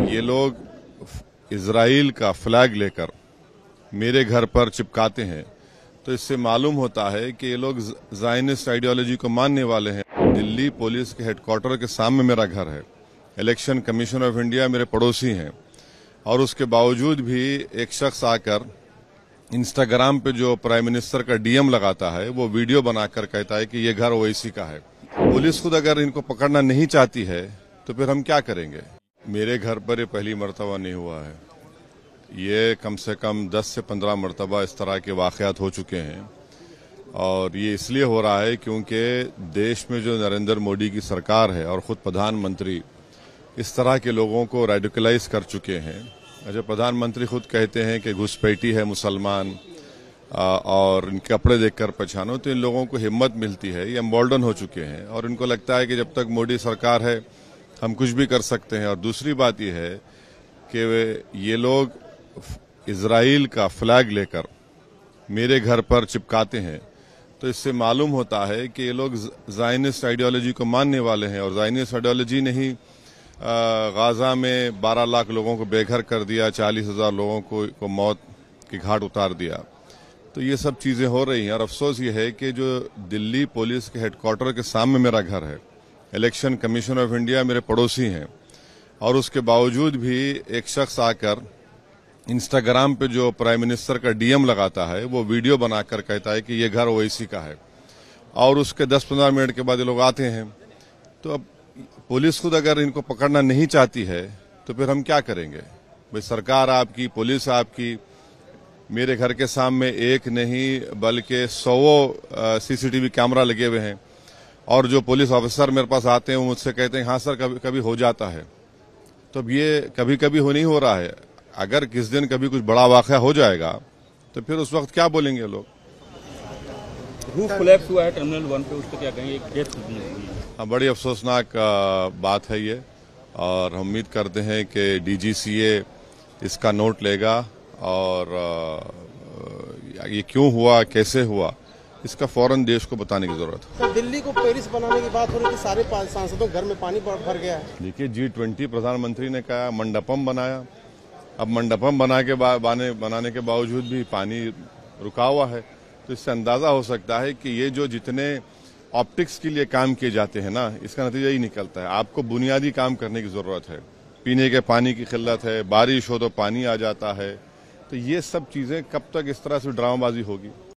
ये लोग इजराइल का फ्लैग लेकर मेरे घर पर चिपकाते हैं तो इससे मालूम होता है कि ये लोग ज़ायनिस्ट आइडियोलॉजी को मानने वाले हैं। दिल्ली पुलिस के हेडक्वार्टर के सामने मेरा घर है। इलेक्शन कमीशन ऑफ इंडिया मेरे पड़ोसी हैं और उसके बावजूद भी एक शख्स आकर इंस्टाग्राम पे जो प्राइम मिनिस्टर का डीएम लगाता है वो वीडियो बनाकर कहता है कि ये घर ओवैसी का है। पुलिस खुद अगर इनको पकड़ना नहीं चाहती है तो फिर हम क्या करेंगे। मेरे घर पर ये पहली मर्तबा नहीं हुआ है, ये कम से कम 10 से 15 मरतबा इस तरह के वाक़यात हो चुके हैं और ये इसलिए हो रहा है क्योंकि देश में जो नरेंद्र मोदी की सरकार है और ख़ुद प्रधानमंत्री इस तरह के लोगों को रेडिकलाइज कर चुके हैं। जब प्रधानमंत्री खुद कहते हैं कि घुसपैठी है मुसलमान और इनके कपड़े देखकर पहचानो, तो इन लोगों को हिम्मत मिलती है, ये एम्बोल्डन हो चुके हैं और इनको लगता है कि जब तक मोदी सरकार है हम कुछ भी कर सकते हैं। और दूसरी बात यह है कि ये लोग इजराइल का फ्लैग लेकर मेरे घर पर चिपकाते हैं तो इससे मालूम होता है कि ये लोग ज़ायनिस्ट आइडियोलॉजी को मानने वाले हैं। और ज़ायनिस्ट आइडियोलॉजी ने ही गाजा में 12 लाख लोगों को बेघर कर दिया, 40,000 लोगों को मौत की घाट उतार दिया। तो ये सब चीज़ें हो रही हैं और अफसोस ये है कि जो दिल्ली पुलिस के हेडक्वार्टर के सामने मेरा घर है, इलेक्शन कमीशन ऑफ इंडिया मेरे पड़ोसी हैं और उसके बावजूद भी एक शख्स आकर इंस्टाग्राम पे जो प्राइम मिनिस्टर का डीएम लगाता है वो वीडियो बनाकर कहता है कि ये घर ओवैसी का है और उसके 10-15 मिनट के बाद ये लोग आते हैं। तो अब पुलिस खुद अगर इनको पकड़ना नहीं चाहती है तो फिर हम क्या करेंगे। भाई सरकार आपकी, पुलिस आपकी, मेरे घर के सामने एक नहीं बल्कि 100 सीसीटीवी कैमरा लगे हुए हैं और जो पुलिस ऑफिसर मेरे पास आते हैं वो मुझसे कहते हैं हाँ सर कभी कभी हो जाता है। तो अब ये कभी कभी नहीं हो रहा है, अगर किस दिन कभी कुछ बड़ा वाक़या हो जाएगा तो फिर उस वक्त क्या बोलेंगे लोग। रूफ कोलैप्स हुआ है टर्मिनल 1 पे, उस पर क्या कहेंगे। हाँ, बड़ी अफसोसनाक बात है ये और हम उम्मीद करते हैं कि डीजीसीए इसका नोट लेगा और ये क्यों हुआ, कैसे हुआ, इसका फौरन देश को बताने की जरूरत है। सर, दिल्ली को पेरिस बनाने की बात हो रही थी, सारे सांसदों घर में पानी भर गया है। देखिए G20 प्रधानमंत्री ने कहा मंडपम बनाया, अब मंडपम बनाने के बावजूद भी पानी रुका हुआ है। तो इससे अंदाजा हो सकता है कि ये जो जितने ऑप्टिक्स के लिए काम किए जाते हैं ना, इसका नतीजा ही निकलता है। आपको बुनियादी काम करने की जरूरत है, पीने के पानी की किल्लत है, बारिश हो तो पानी आ जाता है। तो ये सब चीजें कब तक इस तरह से ड्रामाबाजी होगी।